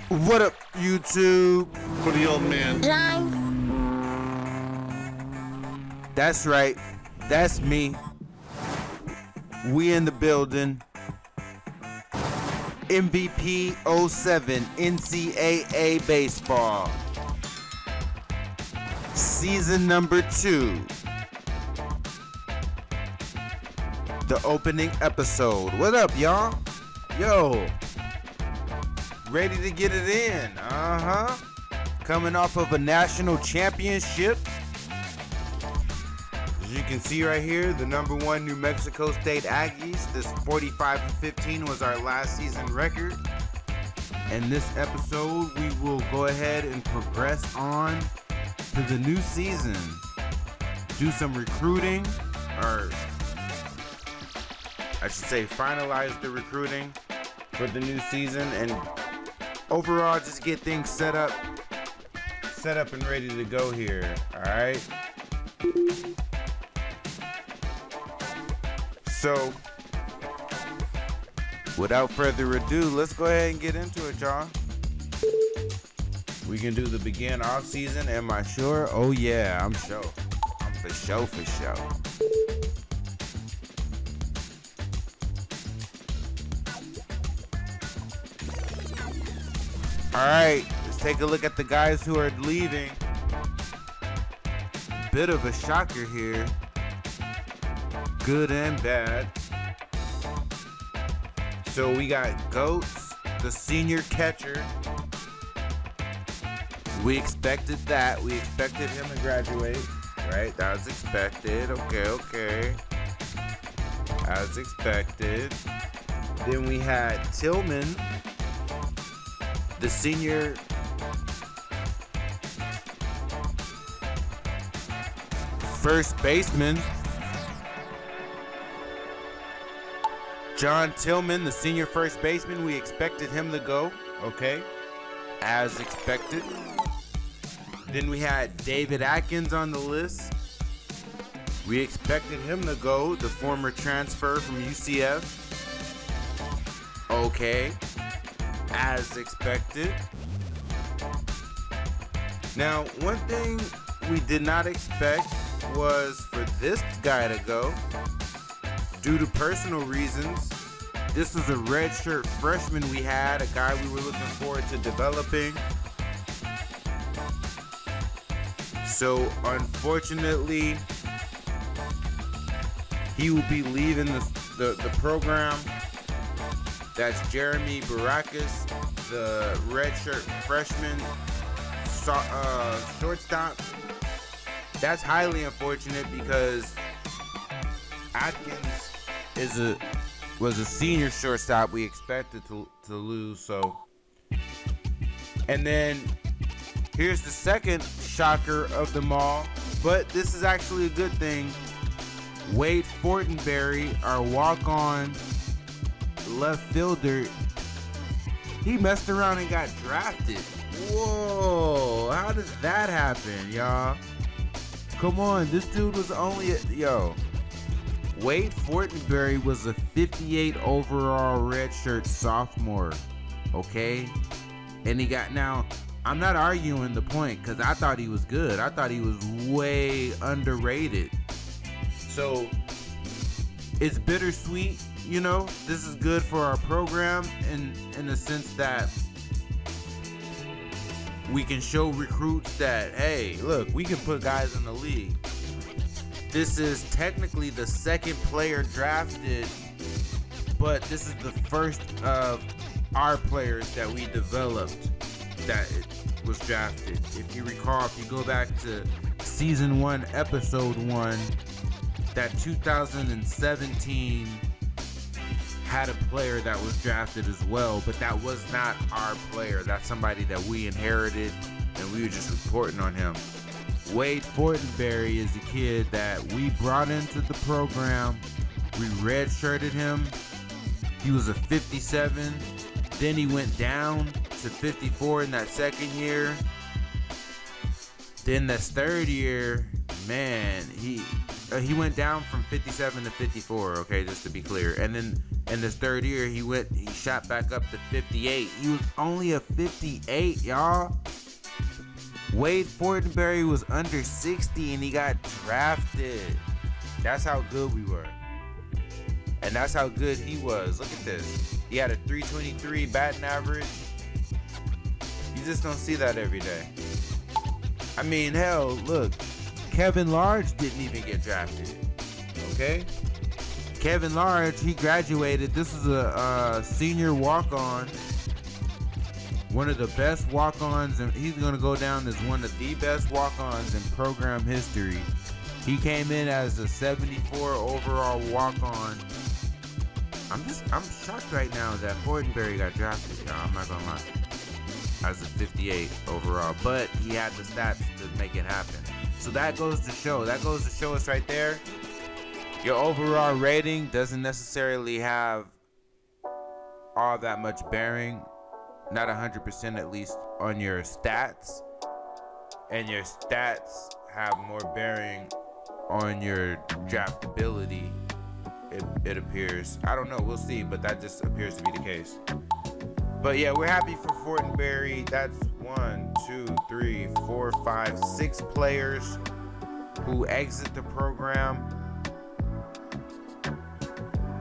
What up, YouTube? For the old man. That's right. That's me. We in the building. MVP 07 NCAA Baseball. Season number 2. The opening episode. What up, y'all? Yo. Ready to get it in. Coming off of a national championship. As you can see right here, the number 1 New Mexico State Aggies. This 45-15 was our last season record. And this episode, we will go ahead and progress on to the new season. Do some recruiting, or I should say finalize the recruiting for the new season, and overall just get things set up and ready to go here. All right. So, without further ado, let's go ahead and get into it, y'all. We can do the begin off season. Am I sure? Oh yeah, I'm sure. I'm for sure. All right, let's take a look at the guys who are leaving. Bit of a shocker here. Good and bad. So we got Goats, the senior catcher. We expected that. We expected him to graduate, right? That was expected. Okay. As expected. Then we had Tillman, the senior first baseman. John Tillman, the senior first baseman, we expected him to go, okay, as expected. Then we had David Atkins on the list. We expected him to go, the former transfer from UCF. Okay, as expected. Now, one thing we did not expect was for this guy to go. Due to personal reasons, this was a redshirt freshman we had, a guy we were looking forward to developing. So unfortunately, he will be leaving the program. That's Jeremy Baracus, the redshirt freshman shortstop. That's highly unfortunate because Atkins was a senior shortstop we expected to lose. So, and then here's the second shocker of them all, but this is actually a good thing. Wade Fortenberry, our walk-on left fielder, he messed around and got drafted. Whoa, how did that happen, y'all? Come on, this dude was only Wade Fortenberry was a 58 overall redshirt sophomore, okay? And he got, now, I'm not arguing the point because I thought he was good. I thought he was way underrated. So, it's bittersweet, you know? This is good for our program in the sense that we can show recruits that, hey, look, we can put guys in the league. This is technically the second player drafted, but this is the first of our players that we developed that was drafted. If you recall, if you go back to season 1, episode 1, that 2017 had a player that was drafted as well, but that was not our player. That's somebody that we inherited, and we were just reporting on him. Wade Fortenberry is a kid that we brought into the program. We redshirted him. He was a 57. Then he went down to 54 in that second year. Then this third year, man, he went down from 57 to 54, okay, just to be clear. And then In his third year, he shot back up to 58. He was only a 58, y'all. Wade Fortenberry was under 60 and he got drafted. That's how good we were. And that's how good he was. Look at this. He had a 323 batting average. You just don't see that every day. I mean, hell, look. Kevin Large didn't even get drafted. Okay? Kevin Large, he graduated. This is a senior walk-on. One of the best walk-ons, and he's going to go down as one of the best walk-ons in program history. He came in as a 74 overall walk-on. I'm shocked right now that Fortenberry got drafted, y'all. I'm not going to lie. As a 58 overall. But he had the stats to make it happen. So that goes to show. That goes to show us right there. Your overall rating doesn't necessarily have all that much bearing, not 100% at least, on your stats. And your stats have more bearing on your draftability, it appears. I don't know, we'll see, but that just appears to be the case. But yeah, we're happy for Fortenberry. That's 1, 2, 3, 4, 5, 6 players who exit the program.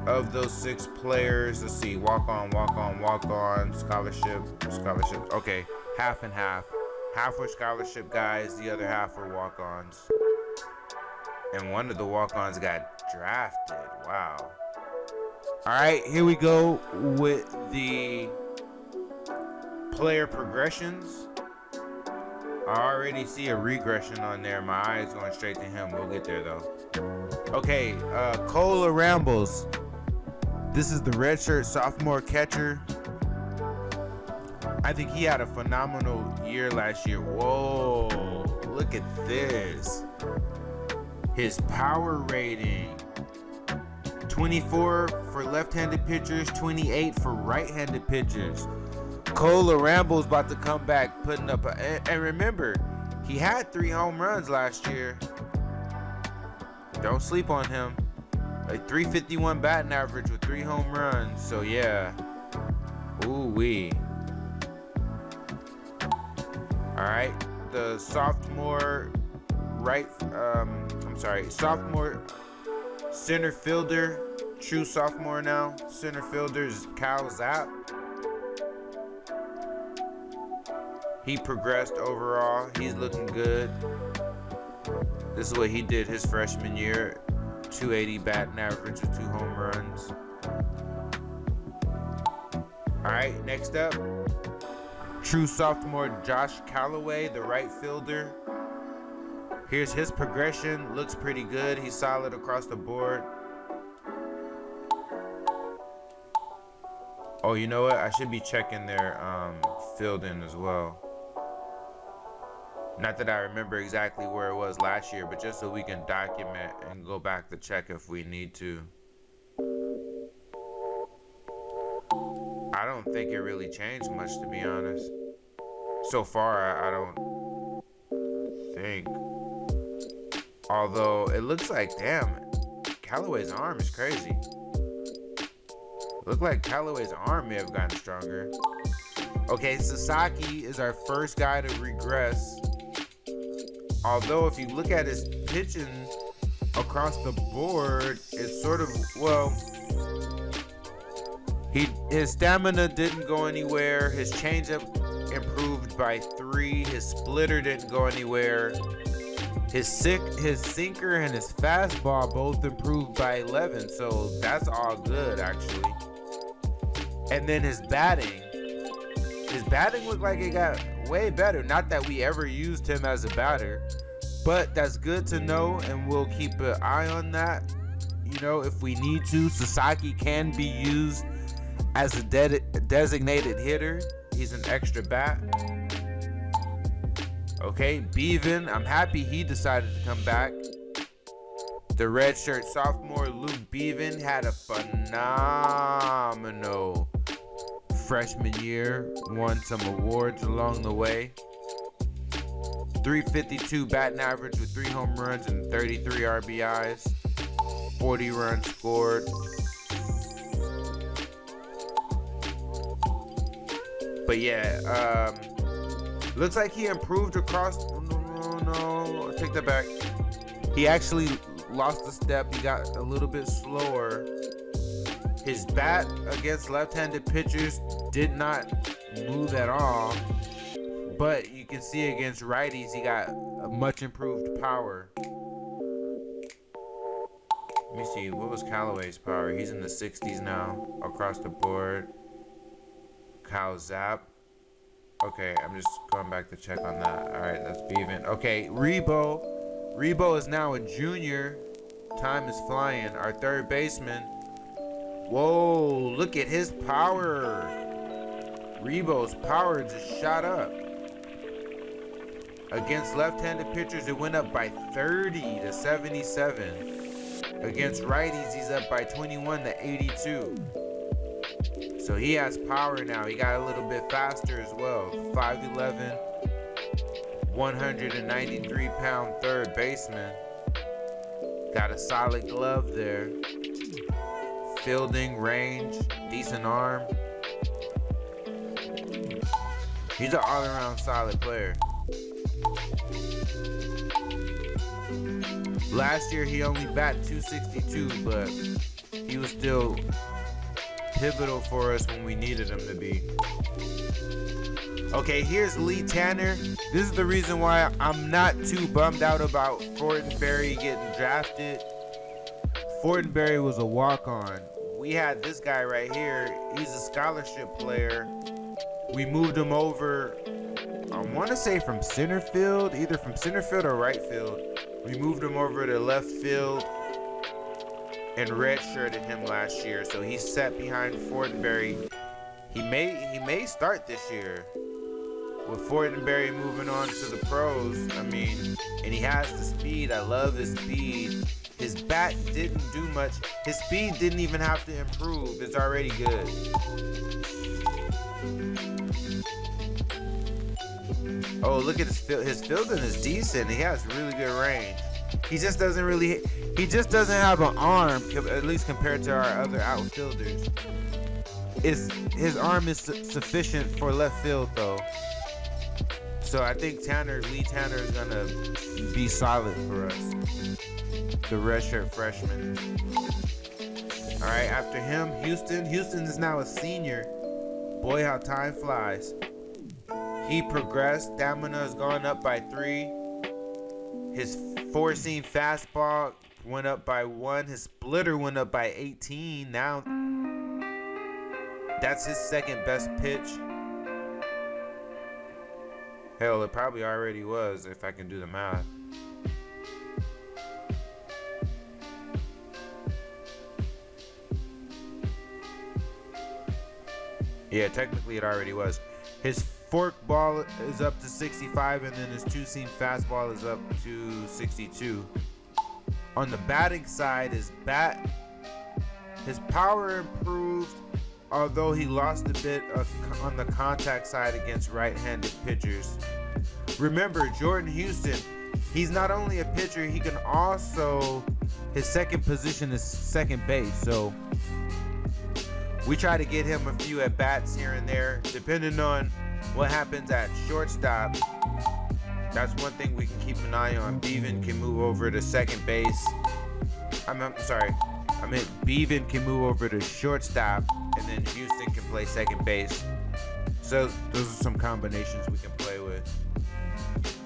Of those 6 players, let's see, walk-on, scholarship. Okay, half and half. Half were scholarship guys, the other half were walk-ons. And one of the walk-ons got drafted. Wow. All right, here we go with the player progressions. I already see a regression on there. My eye is going straight to him. We'll get there, though. Okay, Cola Rambles. This is the redshirt sophomore catcher. I think he had a phenomenal year last year. Whoa, look at this. His power rating. 24 for left-handed pitchers, 28 for right-handed pitchers. Cola Rambo's about to come back, putting up and remember, he had 3 home runs last year. Don't sleep on him. A 351 batting average with 3 home runs. So yeah. Ooh-wee. Alright. The sophomore sophomore center fielder. True sophomore now. Center fielder is Cal Zapp. He progressed overall. He's looking good. This is what he did his freshman year. 280 batting average with 2 home runs. Alright, next up. True sophomore Josh Callaway, the right fielder. Here's his progression. Looks pretty good. He's solid across the board. Oh, you know what? I should be checking their fielding as well. Not that I remember exactly where it was last year, but just so we can document and go back to check if we need to. I don't think it really changed much, to be honest. So far, I don't think. Although, it looks like, damn, Callaway's arm is crazy. Looked like Callaway's arm may have gotten stronger. Okay, Sasaki is our first guy to regress. Although, if you look at his pitching across the board, it's sort of, well, his stamina didn't go anywhere. His changeup improved by 3. His splitter didn't go anywhere. His sinker and his fastball both improved by 11. So that's all good, actually. And then his batting looked like it got way better. Not that we ever used him as a batter, but that's good to know, and we'll keep an eye on that. You know, if we need to, Sasaki can be used as a designated hitter. He's an extra bat. Okay, Bevan, I'm happy he decided to come back. The redshirt sophomore Luke Bevan had a phenomenal freshman year, won some awards along the way. 352 batting average with 3 home runs and 33 RBIs, 40 runs scored. But yeah, looks like he improved across. No, take that back. He actually lost a step. He got a little bit slower. His bat against left-handed pitchers did not move at all. But you can see against righties, he got a much improved power. Let me see, what was Callaway's power? He's in the 60s now, across the board. Kyle Zapp. Okay, I'm just going back to check on that. All right, that's Bevan. Okay, Rebo is now a junior. Time is flying. Our third baseman. Whoa, look at his power. Rebo's power just shot up. Against left-handed pitchers, it went up by 30 to 77. Against righties, he's up by 21 to 82. So he has power now. He got a little bit faster as well. 5'11", 193-pound third baseman. Got a solid glove there. Fielding, range, decent arm. He's an all-around solid player. Last year he only batted 262, but he was still pivotal for us when we needed him to be. Okay, here's Lee Tanner. This is the reason why I'm not too bummed out about Fortenberry getting drafted. Fortenberry was a walk-on. We had this guy right here. He's a scholarship player. We moved him over, I want to say from center field, either from center field or right field. We moved him over to left field and redshirted him last year. So he's set behind Fortenberry. He may start this year. With Fortenberry moving on to the pros, I mean, and he has the speed. I love his speed. His bat didn't do much. His speed didn't even have to improve. It's already good. Oh, look at his fielding is decent. He has really good range. He just doesn't have an arm, at least compared to our other outfielders. His arm is sufficient for left field though. So I think Lee Tanner is gonna be solid for us. The redshirt freshman. All right, after him, Houston. Houston is now a senior. Boy, how time flies. He progressed. Stamina has gone up by 3. His four-seam fastball went up by 1. His splitter went up by 18. Now, that's his second best pitch. Hell, it probably already was if I can do the math. Yeah, technically it already was. His fork ball is up to 65, and then his two-seam fastball is up to 62. On the batting side, his power improved, although he lost a bit on the contact side against right-handed pitchers. Remember, Jordan Houston, he's not only a pitcher, he can also, his second position is second base, so we try to get him a few at-bats here and there, depending on what happens at shortstop. That's one thing we can keep an eye on. Bevan can move over to second base. Bevan can move over to shortstop, and then Houston can play second base. So those are some combinations we can play with.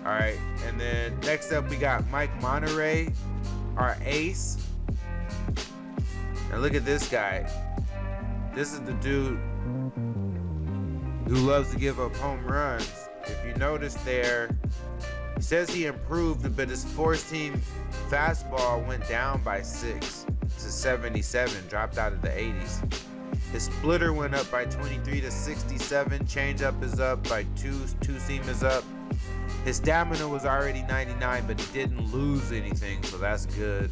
All right, and then next up we got Mike Monterey, our ace. Now look at this guy. This is the dude who loves to give up home runs. If you notice there, he says he improved, but his four-seam fastball went down by 6 to 77, dropped out of the 80s. His splitter went up by 23 to 67. Changeup is up by 2. Two-seam is up. His stamina was already 99, but he didn't lose anything, so that's good.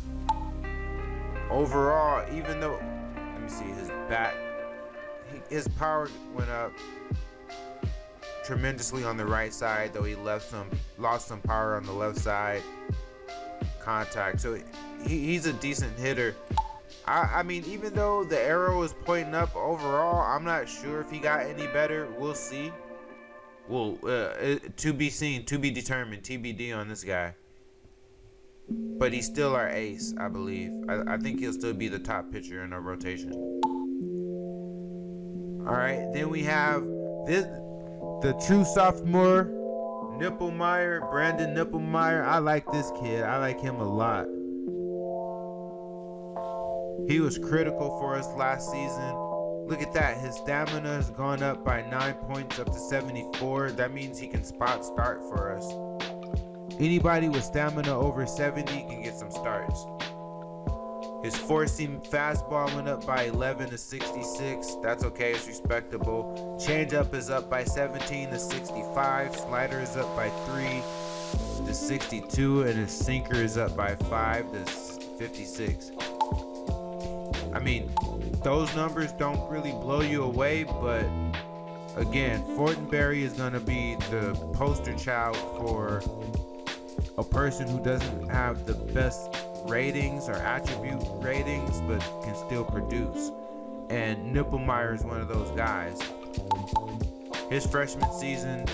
Overall, even though, let me see, his bat, his power went up tremendously on the right side, though he lost some power on the left side. Contact. So he's a decent hitter. I mean, even though the arrow is pointing up overall, I'm not sure if he got any better. We'll see. Well, to be seen, to be determined, TBD on this guy. But he's still our ace, I believe. I think he'll still be the top pitcher in our rotation. All right, then we have the true sophomore, Nipplemeyer, Brandon Nipplemeyer. I like this kid. I like him a lot. He was critical for us last season. Look at that. His stamina has gone up by 9 points up to 74. That means he can spot start for us. Anybody with stamina over 70 can get some starts. His four-seam fastball went up by 11 to 66. That's okay. It's respectable. Changeup is up by 17 to 65. Slider is up by 3 to 62. And his sinker is up by 5 to 56. I mean, those numbers don't really blow you away, but again, Fortenberry is going to be the poster child for a person who doesn't have the best ratings or attribute ratings, but can still produce. And Nipplemeyer is one of those guys. His freshman season,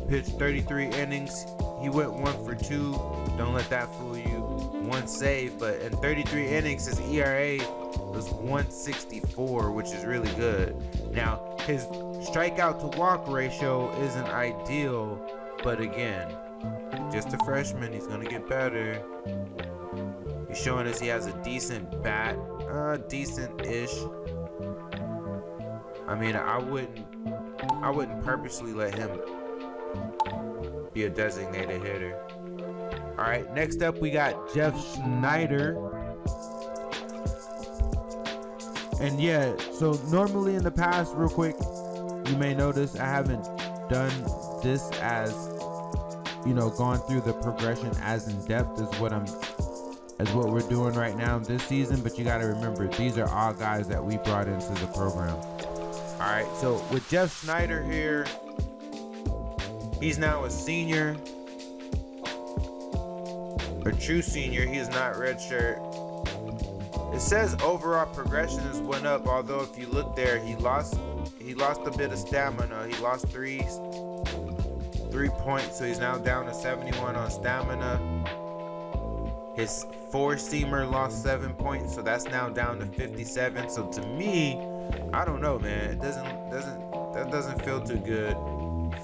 pitched 33 innings. He went 1 for 2. Don't let that fool you. 1 save, but in 33 innings, his ERA was 164, which is really good. Now, his strikeout to walk ratio isn't ideal, but again, just a freshman, he's gonna get better. He's showing us he has a decent bat, decent-ish. I mean, I wouldn't purposely let him be a designated hitter. All right, next up we got Jeff Schneider. And yeah, so normally in the past, real quick, you may notice I haven't done this as, you know, gone through the progression as in depth as what we're doing right now this season. But you got to remember, these are all guys that we brought into the program. All right, so with Jeff Schneider here, he's now a senior, a true senior. He is not redshirt. It says overall progression has went up, although if you look there, he lost a bit of stamina. He lost 3 points, so he's now down to 71 on stamina. His four-seamer lost 7 points, so that's now down to 57. So to me, I don't know, man. That doesn't feel too good.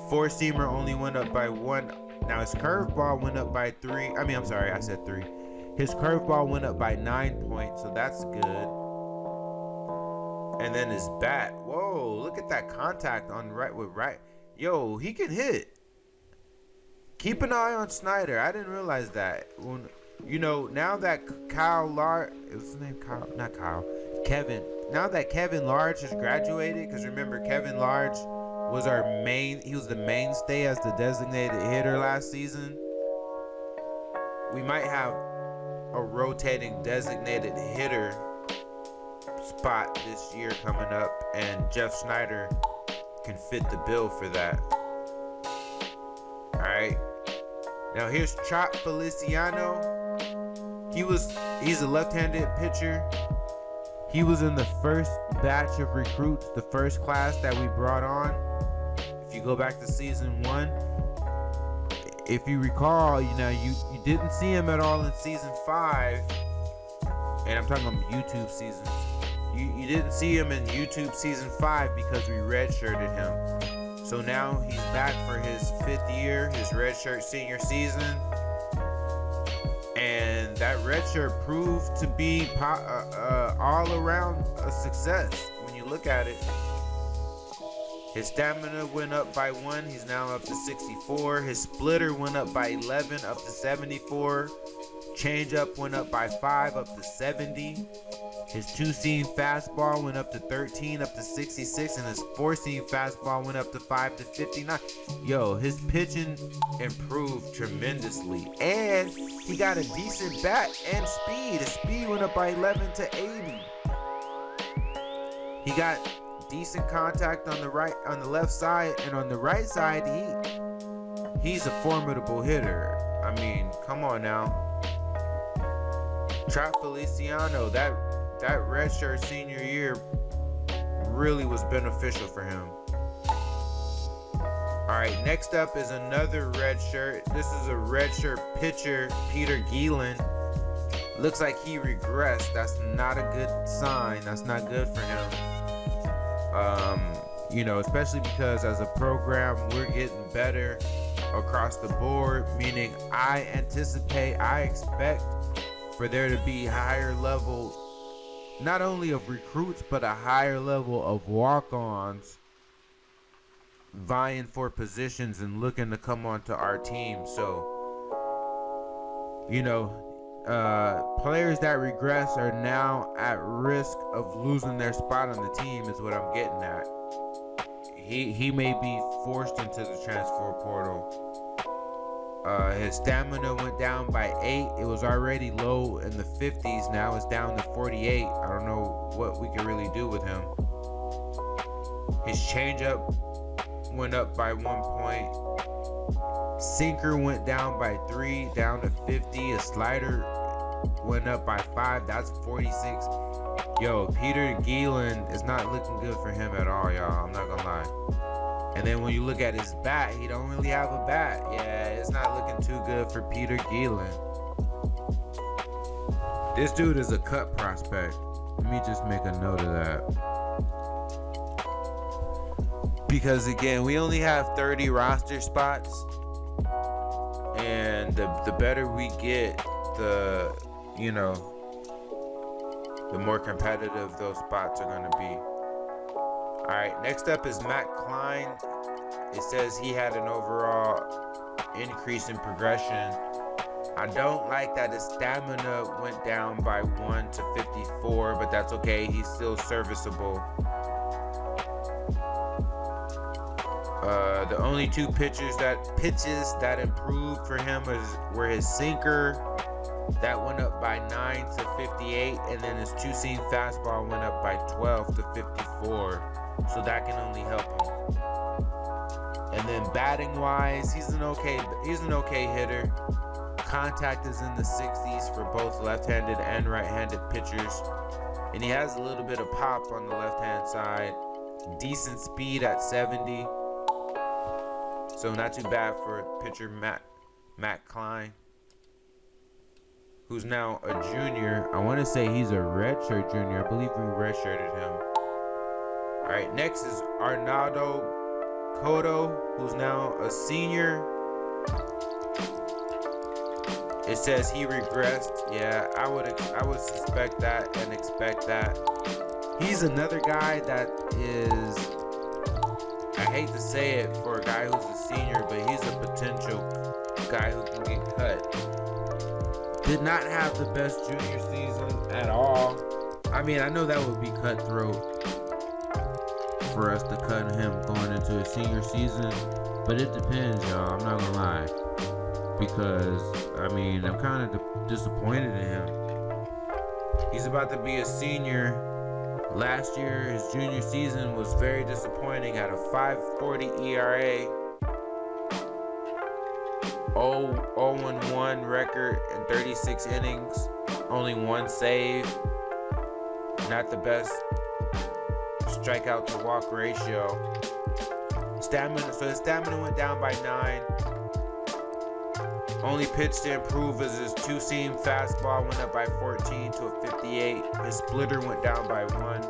Four-seamer only went up by 1. Now his curveball went up by 3. I'm sorry, I said 3. His curveball went up by 9 points, so that's good. And then his bat. Whoa, look at that contact on right. Yo, he can hit. Keep an eye on Snyder. I didn't realize that. You know, now that Kevin. Now that Kevin Large has graduated, because remember, Kevin Large was he was the mainstay as the designated hitter last season. We might have a rotating designated hitter spot this year coming up, and Jeff Schneider can fit the bill for that. Alright, now here's Chop Feliciano. He's a left-handed pitcher. He was in the first batch of recruits, the first class that we brought on. If you go back to season 1, if you recall, you didn't see him at all in season 5, and I'm talking about YouTube seasons. You didn't see him in YouTube season 5 because we redshirted him. So now he's back for his 5th year, his redshirt senior season, and that redshirt proved to be all around a success when you look at it. His stamina went up by 1. He's now up to 64. His splitter went up by 11, up to 74. Changeup went up by 5, up to 70. His two-seam fastball went up to 13, up to 66. And his four-seam fastball went up to 5 to 59. Yo, his pitching improved tremendously. And he got a decent bat and speed. His speed went up by 11 to 80. He got decent contact on the left side, and on the right side, he's a formidable hitter. I mean, come on now. Trap Feliciano, that redshirt senior year really was beneficial for him. Alright, next up is another red shirt. This is a red shirt pitcher, Peter Geelan. Looks like he regressed. That's not a good sign. That's not good for him. Especially because as a program, we're getting better across the board, meaning I expect for there to be higher level, not only of recruits, but a higher level of walk-ons vying for positions and looking to come onto our team. So, players that regress are now at risk of losing their spot on the team is what I'm getting at. He may be forced into the transfer portal. His stamina went down by 8. It was already low in the 50s. Now it's down to 48. I don't know what we can really do with him. His changeup went up by 1 point. Sinker went down by 3, down to 50. A slider went up by 5. That's 46. Yo, Peter Geelan is not looking good for him at all, y'all. I'm not gonna lie. And then when you look at his bat, he don't really have a bat. Yeah, it's not looking too good for Peter Geelan. This dude is a cut prospect. Let me just make a note of that. Because again, we only have 30 roster spots. And the better we get, the more competitive those spots are going to be. Alright, next up is Matt Klein. It says he had an overall increase in progression. I don't like that his stamina went down by 1 to 54, but that's okay. He's still serviceable. The only two pitches that improved for him were his sinker. That went up by 9 to 58, and then his two-seam fastball went up by 12 to 54. So that can only help him. And then batting-wise, he's an okay hitter. Contact is in the 60s for both left-handed and right-handed pitchers, and he has a little bit of pop on the left-hand side. Decent speed at 70. So not too bad for pitcher Matt Klein, who's now a junior. I want to say he's a redshirt junior. I believe we redshirted him. All right, next is Arnaldo Cotto, who's now a senior. It says he regressed. Yeah, I would suspect that and expect that. He's another guy that is, I hate to say it for a guy who's a senior, but he's a potential guy who can get cut. Did not have the best junior season at all. I mean, I know that would be cutthroat for us to cut him going into a senior season, but it depends, y'all. I'm not gonna lie, because I mean, I'm kind of disappointed in him. He's about to be a senior. Last year, his junior season was very disappointing at a 5.40 ERA, 0-1 record in 36 innings, only 1 save. Not the best strikeout to walk ratio. So his stamina went down by 9. Only pitch to improve is his two-seam fastball went up by 14 to a 58. His splitter went down by 1.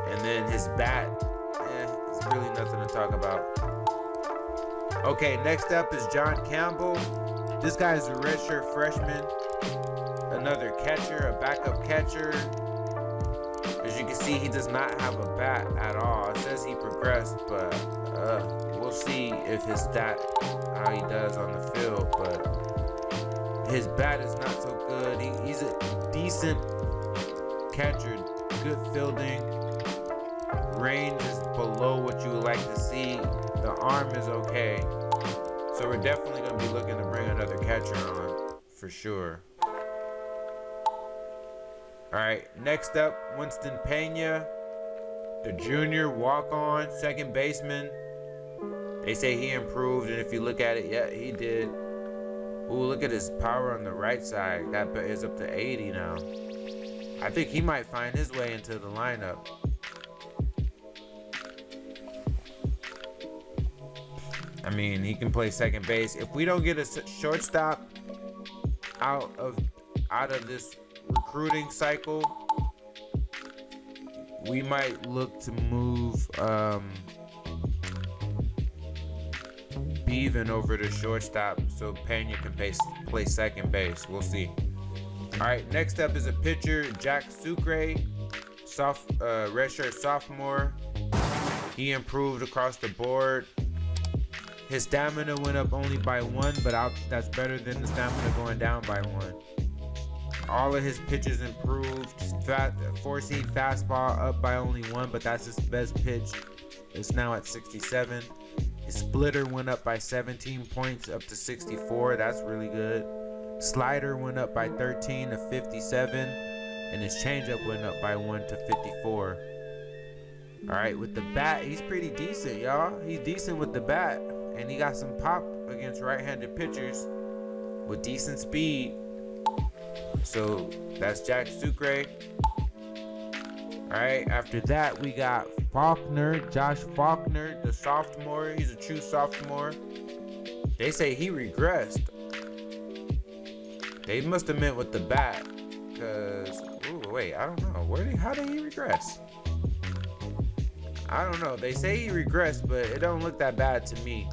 And then his bat, it's really nothing to talk about. Okay, next up is John Campbell. This guy is a redshirt freshman. Another catcher, a backup catcher. As you can see, he does not have a bat at all. It says he progressed, but we'll see if his stat, how he does on the field. But his bat is not so good. He's a decent catcher, good fielding. Range is below what you would like to see. The arm is okay. So we're definitely going to be looking to bring another catcher on, for sure. Alright, next up, Winston Pena, the junior walk-on second baseman. They say he improved, and if you look at it, yeah, he did. Ooh, look at his power on the right side. That is up to 80 now. I think he might find his way into the lineup. I mean, he can play second base. If we don't get a shortstop out of this recruiting cycle, we might look to move Bevan over to shortstop so Pena can play second base. We'll see. All right, next up is a pitcher, Jack Sucre, redshirt sophomore. He improved across the board. His stamina went up only by 1, but that's better than the stamina going down by 1. All of his pitches improved. Four-seam fastball up by only 1, but that's his best pitch. It's now at 67. His splitter went up by 17 points up to 64. That's really good. Slider went up by 13 to 57, and his changeup went up by 1 to 54. All right, with the bat, he's pretty decent, y'all. He's decent with the bat, and he got some pop against right-handed pitchers with decent speed. So that's Jack Sucre. All right, after that, we got Faulkner, Josh Faulkner, the sophomore. He's a true sophomore. They say he regressed. They must have meant with the bat, because, wait, I don't know. How did he regress? I don't know. They say he regressed, but it don't look that bad to me.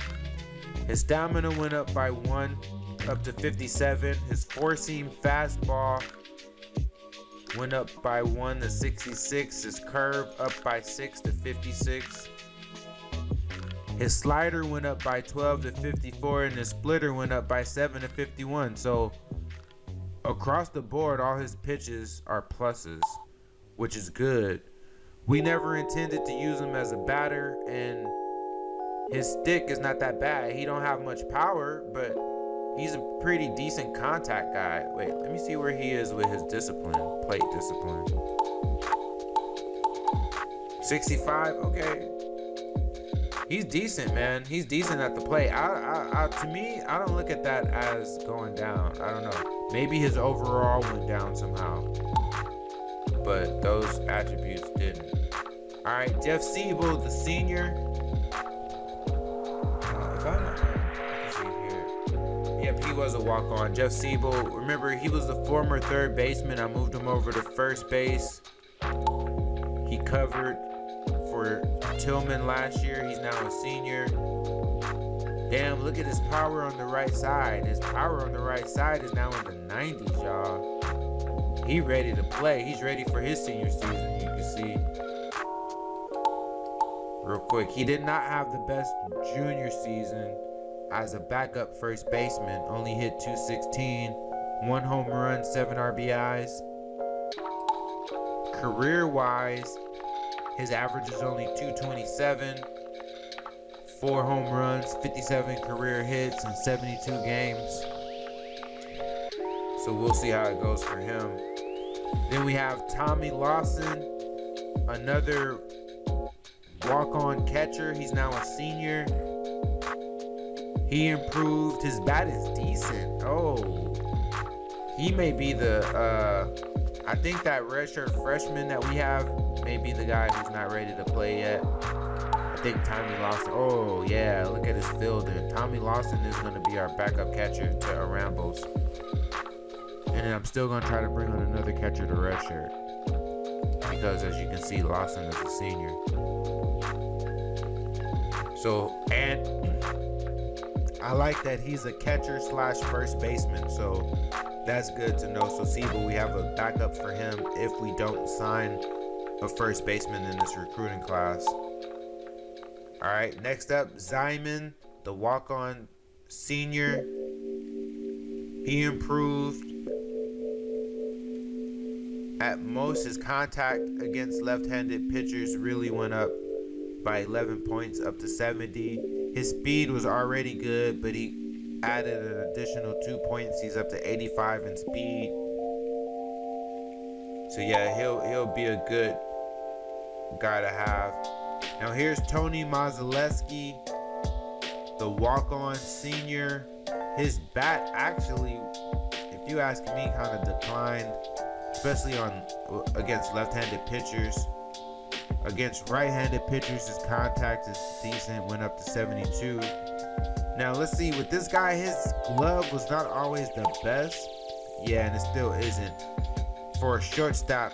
His stamina went up by 1, up to 57. His four-seam fastball went up by 1 to 66. His curve up by 6 to 56. His slider went up by 12 to 54, and his splitter went up by 7 to 51. So across the board, all his pitches are pluses, which is good. We never intended to use him as a batter, and his stick is not that bad. He don't have much power, but he's a pretty decent contact guy. Wait, let me see where he is with his discipline, plate discipline. 65, okay. He's decent, man. He's decent at the plate. To me, I don't look at that as going down. I don't know. Maybe his overall went down somehow, but those attributes didn't. All right, Jeff Siebel, the senior. Yep, he was a walk-on. Jeff Siebel, remember, he was the former third baseman. I moved him over to first base. He covered for Tillman last year. He's now a senior. Damn, look at his power on the right side. His power on the right side is now in the 90s, y'all. He ready to play. He's ready for his senior season, you can see. Real quick, he did not have the best junior season as a backup first baseman. Only hit .216, 1 home run, 7 RBIs. Career-wise, his average is only .227, 4 home runs, 57 career hits in 72 games. So we'll see how it goes for him. Then we have Tommy Lawson, another walk-on catcher. He's now a senior. He improved. His bat is decent. Oh, he may be the I think that redshirt freshman that we have may be the guy who's not ready to play yet. I think Tommy Lawson. Oh yeah, look at his fielding. Tommy Lawson is going to be our backup catcher to Arambos. And then I'm still going to try to bring on another catcher to redshirt, because as you can see, Lawson is a senior. So, and I like that he's a catcher slash first baseman, so that's good to know. So Siebel, we have a backup for him if we don't sign a first baseman in this recruiting class. All right, next up, Zyman, the walk-on senior. He improved. At most, his contact against left-handed pitchers really went up by 11 points, up to 70. His speed was already good, but he added an additional 2 points. He's up to 85 in speed. So yeah, he'll be a good guy to have. Now here's Tony Mazelewski, the walk-on senior. His bat actually, if you ask me, kind of declined especially against left-handed pitchers. Against right-handed pitchers, his contact is decent, went up to 72. Now let's see, with this guy, his glove was not always the best. Yeah, and it still isn't. For a shortstop,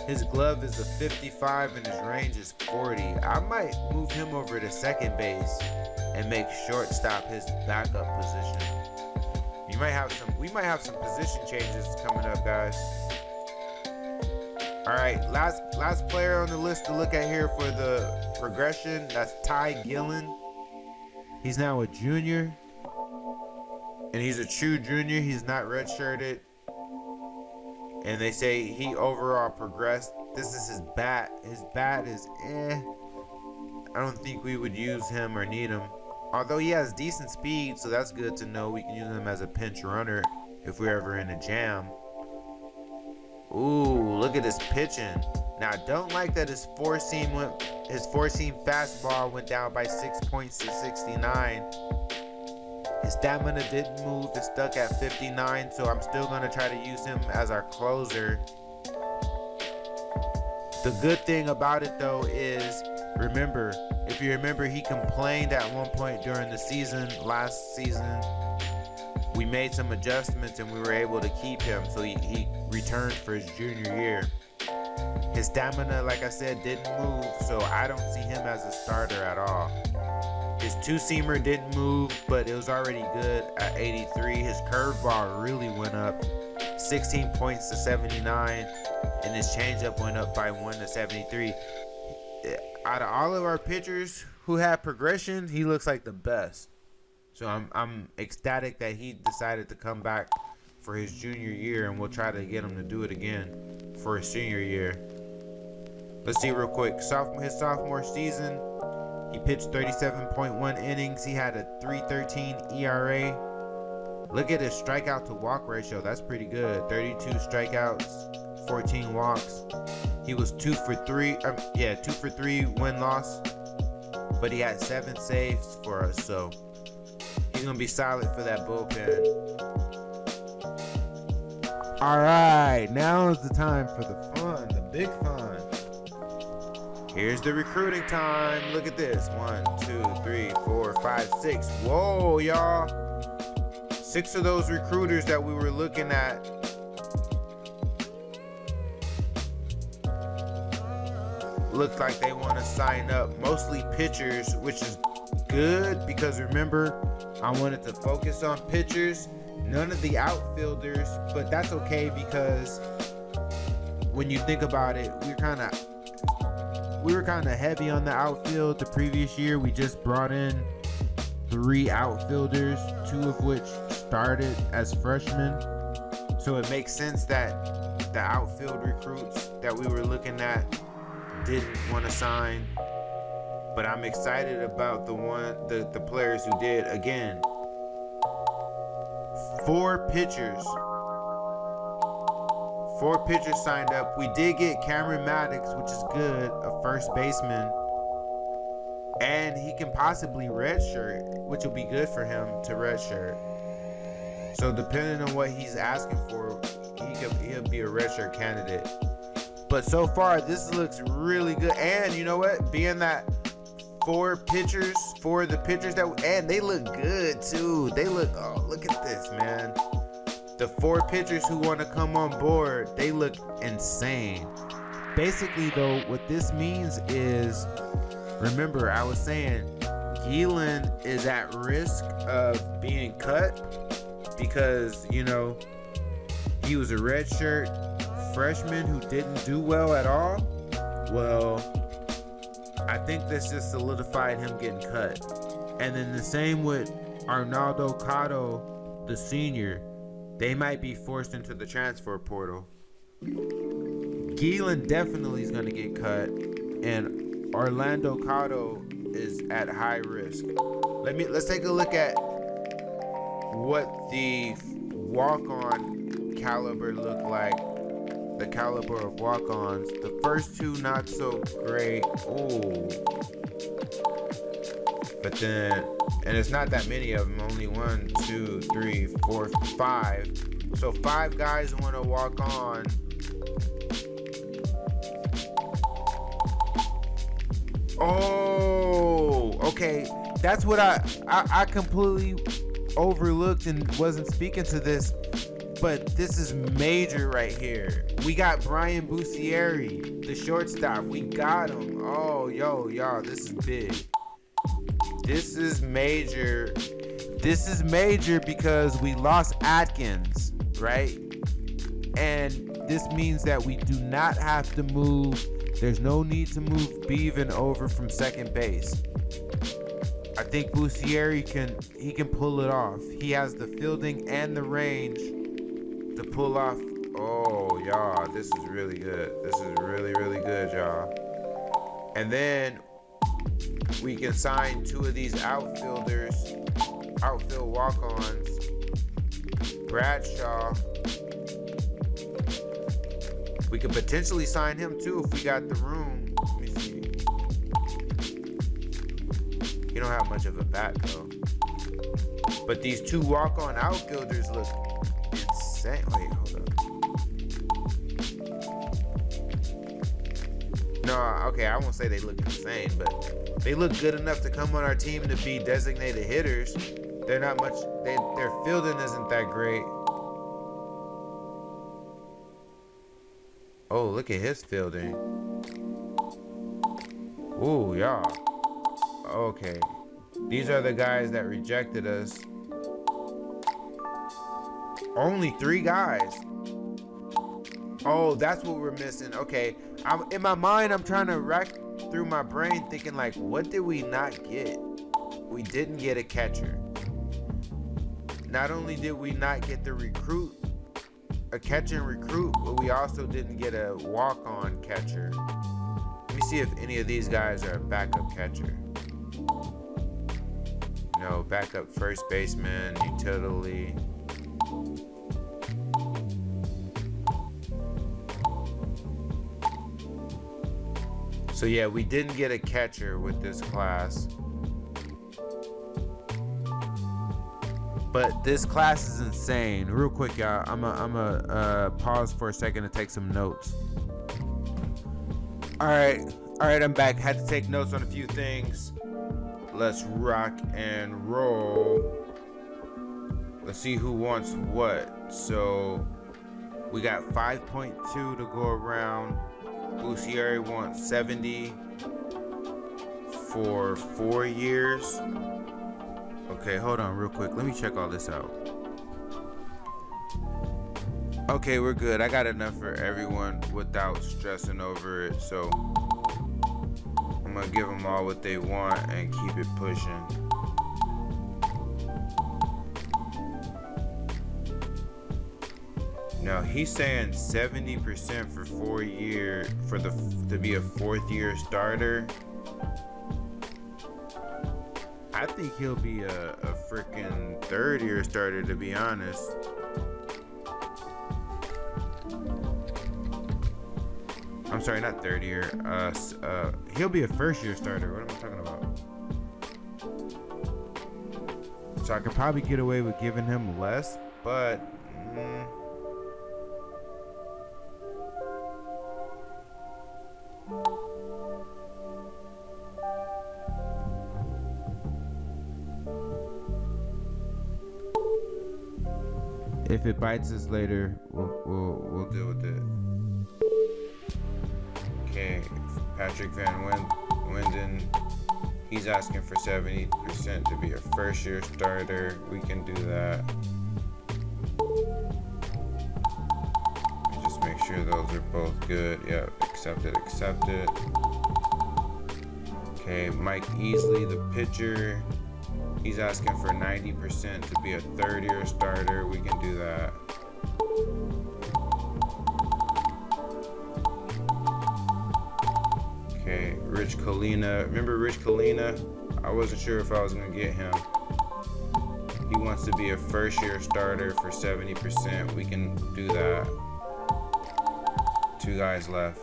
his glove is a 55 and his range is 40. I might move him over to second base and make shortstop his backup position. We might have some position changes coming up, guys. All right, last player on the list to look at here for the progression. That's Ty Gillen. He's now a junior, and he's a true junior. He's not redshirted, and they say he overall progressed. This is his bat. His bat is I don't think we would use him or need him. Although he has decent speed, so that's good to know. We can use him as a pinch runner if we're ever in a jam. Ooh, look at his pitching. Now, I don't like that his four-seam fastball went down by 6 points to 69. His stamina didn't move. It's stuck at 59, so I'm still going to try to use him as our closer. The good thing about it, though, is, if you remember, he complained at one point during the season, last season. We made some adjustments and we were able to keep him, so he returned for his junior year. His stamina, like I said, didn't move, so I don't see him as a starter at all. His two-seamer didn't move, but it was already good at 83. His curveball really went up 16 points to 79, and his changeup went up by 1 to 73. Out of all of our pitchers who had progression, he looks like the best. So I'm ecstatic that he decided to come back for his junior year, and we'll try to get him to do it again for his senior year. Let's see real quick. His sophomore season, he pitched 37.1 innings. He had a 3.13 ERA. Look at his strikeout to walk ratio. That's pretty good. 32 strikeouts, 14 walks. He was 2 for 3 win-loss, but he had 7 saves for us, so he's gonna be solid for that bullpen. All right, now is the time for the fun, the big fun. Here's the recruiting time. Look at this. 1, 2, 3, 4, 5, 6. Whoa, y'all. 6 of those recruiters that we were looking at look like they want to sign up. Mostly pitchers, which is good because remember, I wanted to focus on pitchers, none of the outfielders, but that's okay because when you think about it, we were kind of heavy on the outfield the previous year. We just brought in 3 outfielders, 2 of which started as freshmen. So it makes sense that the outfield recruits that we were looking at didn't want to sign. But I'm excited about the players who did. Again, 4 pitchers signed up. We did get Cameron Maddox, which is good, a first baseman, and he can possibly redshirt, which will be good for him to redshirt. So depending on what he's asking for, he'll be a redshirt candidate. But so far, this looks really good. And you know what? Being that 4 of the pitchers and they look good too. Look at this, man. The 4 pitchers who want to come on board, they look insane. Basically, though, what this means is, remember, I was saying Gillen is at risk of being cut because, you know, he was a redshirt freshman who didn't do well at all. Well, I think this just solidified him getting cut. And then the same with Arnaldo Cotto, the senior. They might be forced into the transfer portal. Gillen definitely is going to get cut, and Orlando Cotto is at high risk. Let's take a look at what the walk-on caliber look like. The caliber of walk-ons. The first 2 not so great. Oh. But then, and it's not that many of them, only 1, 2, 3, 4, 5. So 5 guys want to walk on. Oh, okay. That's what I completely overlooked and wasn't speaking to this, but this is major right here. We got Brian Bussieri, the shortstop. We got him. Oh, y'all, this is big. This is major. This is major because we lost Atkins, right? And this means that we do not have to move. There's no need to move Beaven over from second base. I think Bussieri can pull it off. He has the fielding and the range to pull off. Oh, y'all, this is really good. This is really, really good, y'all. And then we can sign 2 of these outfield walk-ons. Bradshaw. We could potentially sign him too if we got the room. Let me see. He don't have much of a bat though. But these 2 walk-on outfielders look insane. Wait, hold up. No, okay, I won't say they look insane, but they look good enough to come on our team to be designated hitters. They're not much. Their fielding isn't that great. Oh, look at his fielding. Ooh, y'all. Okay. These are the guys that rejected us. Only 3 guys. Oh, that's what we're missing. Okay. In my mind, I'm trying to rack through my brain thinking like, what did we not get? We didn't get a catcher. Not only did we not get a catcher and recruit, but we also didn't get a walk-on catcher. Let me see if any of these guys are a backup catcher. No, backup first baseman, utility. So yeah, we didn't get a catcher with this class. But this class is insane. Real quick, y'all. I'm a pause for a second to take some notes. All right, I'm back. Had to take notes on a few things. Let's rock and roll. Let's see who wants what. So we got 5.2 to go around. Bussieri wants 70 for 4 years. Okay, hold on real quick. Let me check all this out. Okay, we're good. I got enough for everyone without stressing over it. So I'm going to give them all what they want and keep it pushing. Now, he's saying 70% for 4 years to be a 4th year starter. I think he'll be a freaking 3rd year starter, to be honest. I'm sorry, not 3rd year. He'll be a 1st year starter. What am I talking about? So I could probably get away with giving him less, but if it bites us later, we'll deal with it. Okay, Patrick Van Winden, he's asking for 70% to be a 1st year starter. We can do that. Just make sure those are both good. Yep, accept it. Okay, Mike Easley, the pitcher. He's asking for 90% to be a 3rd year starter. We can do that. Okay, Rich Kalina. Remember Rich Kalina? I wasn't sure if I was going to get him. He wants to be a 1st year starter for 70%. We can do that. 2 guys left.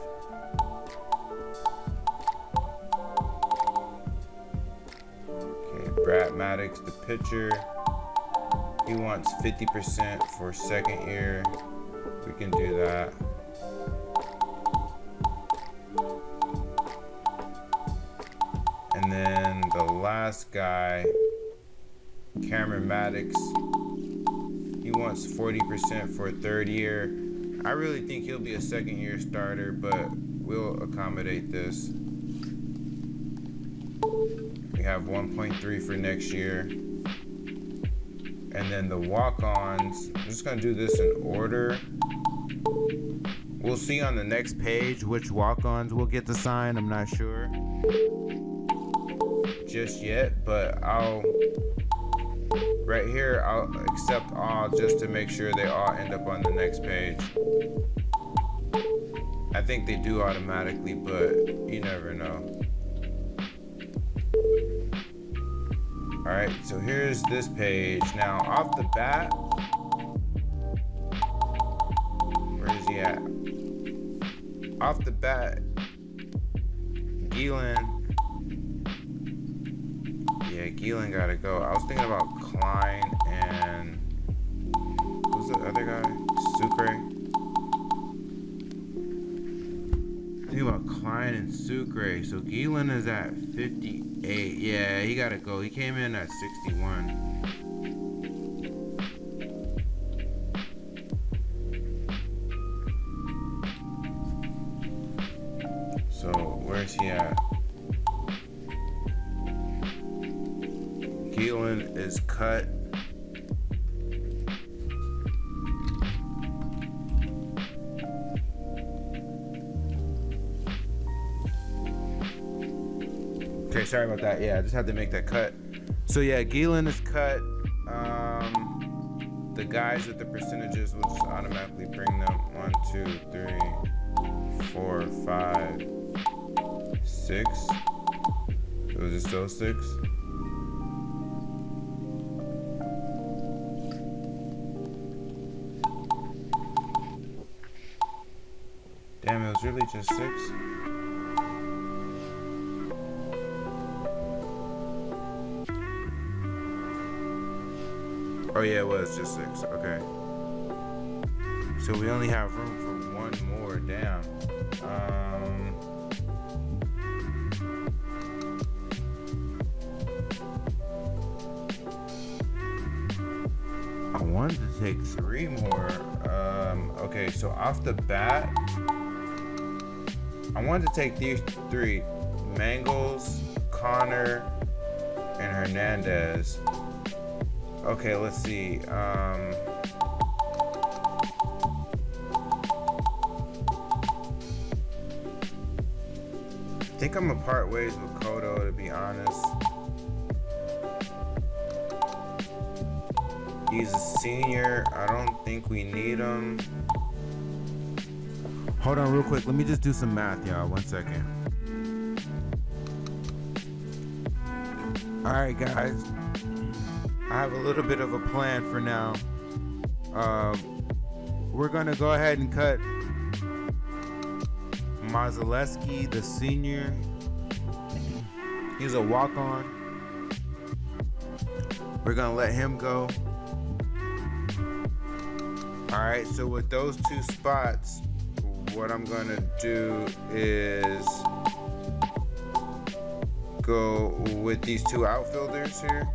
Brad Maddox, the pitcher. He wants 50% for second year. We can do that. And then the last guy, Cameron Maddox, he wants 40% for third year. I really think he'll be a second year starter, but we'll accommodate this. We have 1.3 for next year. And then the walk-ons, I'm just gonna do this in order. We'll see on the next page which walk-ons we'll get to sign. I'm not sure just yet, but right here, I'll accept all just to make sure they all end up on the next page. I think they do automatically, but you never know. Alright, so here's this page. Now, off the bat, where is he at? Off the bat, Gielan. Yeah, Gielan gotta go. I was thinking about Klein and who's the other guy? Sucre. Thinking about Klein and Sucre. So Gielan is at 58. Yeah, he gotta go. He came in at 61. So where's he at? Gielan is cut. Okay, sorry about that. Yeah, I just had to make that cut. So yeah, Gielan is cut. The guys with the percentages will just automatically bring them 1, 2, 3, 4, 5, 6. Was it still 6? Damn, it was really just 6. Oh yeah, it was just 6. Okay. So we only have room for one more. Damn. I wanted to take 3 more. Okay, so off the bat, I wanted to take these 3: Mangles, Connor, and Hernandez. Okay, let's see. I think I'm gonna part ways with Cotto, to be honest. He's a senior. I don't think we need him. Hold on real quick. Let me just do some math, y'all. 1 second. All right, guys. I have a little bit of a plan for now. We're gonna go ahead and cut Mazaleski, the senior. He's a walk-on. We're gonna let him go. All right, so with those 2 spots, what I'm gonna do is go with these 2 outfielders here.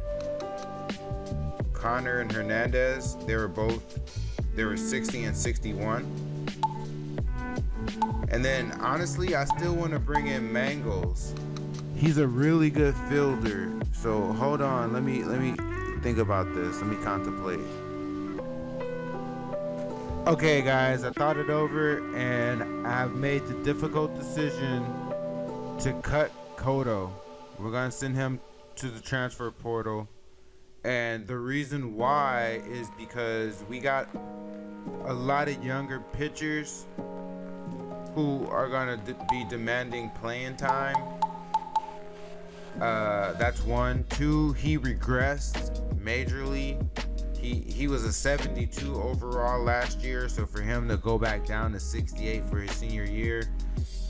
Connor and Hernandez, they were 60 and 61. And then honestly, I still want to bring in Mangles. He's a really good fielder. So hold on, let me think about this. Let me contemplate. Okay guys, I thought it over and I've made the difficult decision to cut Cotto. We're gonna send him to the transfer portal. And the reason why is because we got a lot of younger pitchers who are gonna be demanding playing time. That's 1. 2, he regressed majorly. He was a 72 overall last year, so for him to go back down to 68 for his senior year,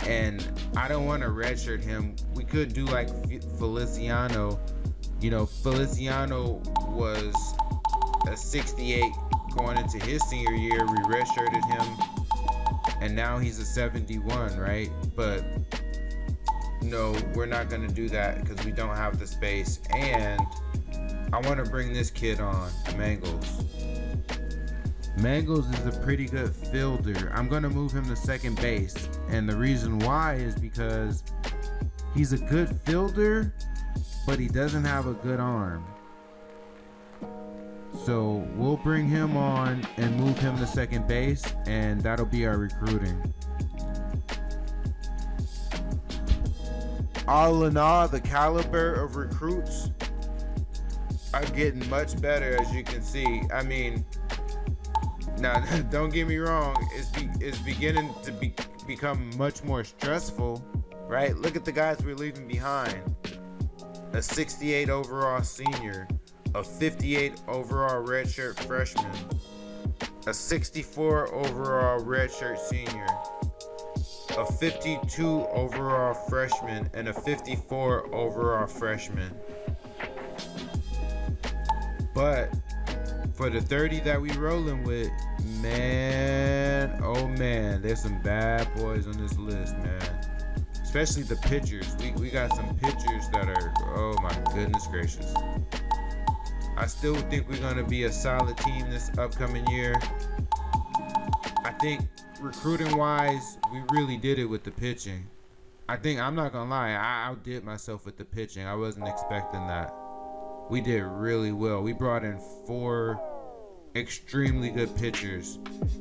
and I don't want to redshirt him. We could do like Feliciano. You know, Feliciano was a 68 going into his senior year. We redshirted him, and now he's a 71, right? But no, we're not going to do that because we don't have the space. And I want to bring this kid on, Mangles. Mangles is a pretty good fielder. I'm going to move him to second base. And the reason why is because he's a good fielder, but he doesn't have a good arm. So we'll bring him on and move him to second base, and that'll be our recruiting. All in all, the caliber of recruits are getting much better, as you can see. I mean, now don't get me wrong, it's beginning to become much more stressful, right? Look at the guys we're leaving behind. A 68 overall senior, a 58 overall redshirt freshman, a 64 overall redshirt senior, a 52 overall freshman, and a 54 overall freshman. But for the 30 that we rolling with, man, oh man, there's some bad boys on this list, man. Especially the pitchers. We got some pitchers that are, oh my goodness gracious. I still think we're going to be a solid team this upcoming year. I think recruiting wise, we really did it with the pitching. I'm not going to lie, I outdid myself with the pitching. I wasn't expecting that. We did really well. We brought in 4 extremely good pitchers,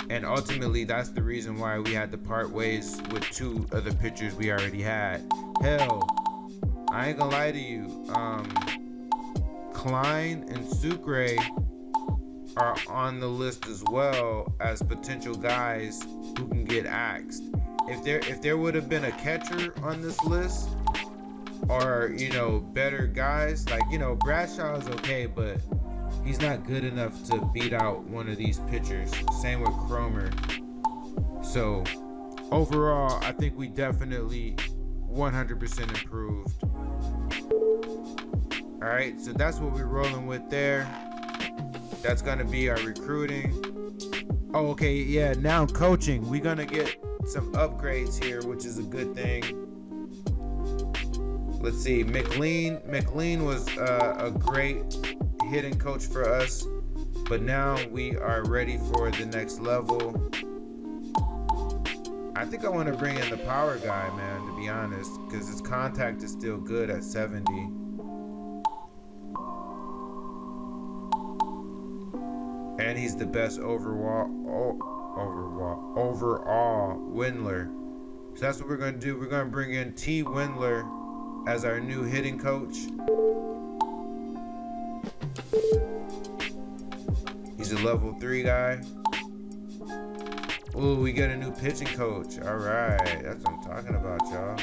and ultimately that's the reason why we had to part ways with 2 of the pitchers we already had. Hell, I ain't gonna lie to you, Klein and Sucre are on the list as well as potential guys who can get axed. If there would have been a catcher on this list, or better guys, like Bradshaw is okay, but he's not good enough to beat out one of these pitchers. Same with Cromer. So overall, I think we definitely 100% improved. All right, so that's what we're rolling with there. That's gonna be our recruiting. Oh, okay, yeah. Now coaching, we're gonna get some upgrades here, which is a good thing. Let's see, McLean was a great hitting coach for us, but now we are ready for the next level. I think I want to bring in the power guy, man, to be honest, because his contact is still good at 70. And he's the best overall Windler. So that's what we're going to do. We're going to bring in T. Windler as our new hitting coach. He's a level 3 guy. Ooh, we get a new pitching coach. All right, that's what I'm talking about, y'all.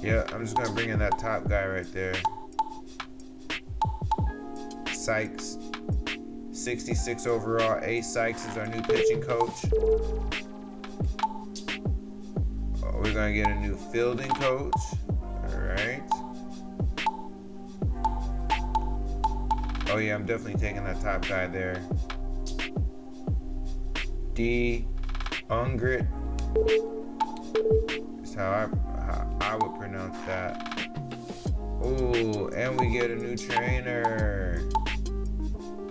Yeah, I'm just gonna bring in that top guy right there. Sykes, 66 overall. A. Sykes is our new pitching coach. Oh, we're gonna get a new fielding coach. All right. Oh yeah, I'm definitely taking that top guy there. D. Ungrit is how I would pronounce that. Oh, and we get a new trainer.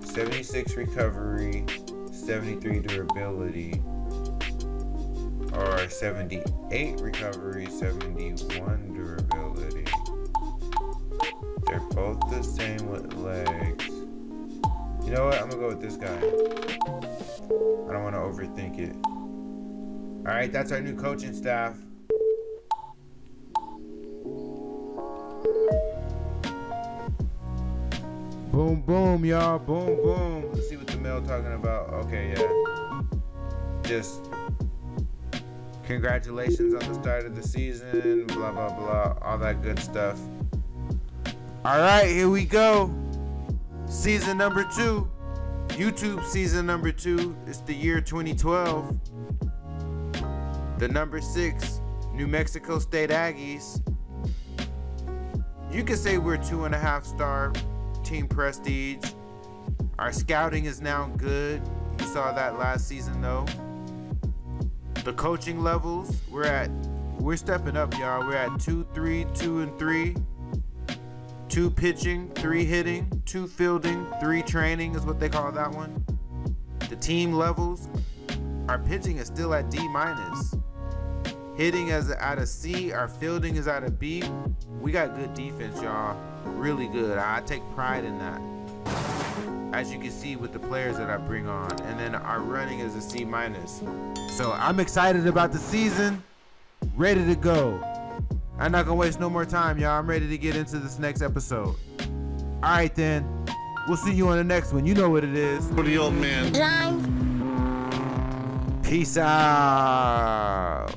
76 recovery, 73 durability. Or 78 recovery, 71 durability. They're both the same with legs. You know what? I'm gonna go with this guy. I don't want to overthink it. All right, that's our new coaching staff. Boom, boom, y'all. Boom, boom. Let's see what the mail talking about. Okay, yeah. Just congratulations on the start of the season. Blah, blah, blah. All that good stuff. All right, here we go. Season number 2. YouTube season number 2. It's the year 2012. The number 6 New Mexico State Aggies. You could say we're 2.5-star team prestige. Our scouting is now good. You saw that last season though. The coaching levels, we're stepping up, y'all. We're at 2, 3, 2, and 3. 2 pitching, 3 hitting, 2 fielding, 3 training is what they call that one. The team levels, our pitching is still at D-. Hitting is at a C, our fielding is at a B. We got good defense, y'all. Really good. I take pride in that. As you can see with the players that I bring on. And then our running is a C-. So I'm excited about the season. Ready to go. I'm not gonna waste no more time, y'all. I'm ready to get into this next episode. All right, then. We'll see you on the next one. You know what it is. For the old man. Peace out.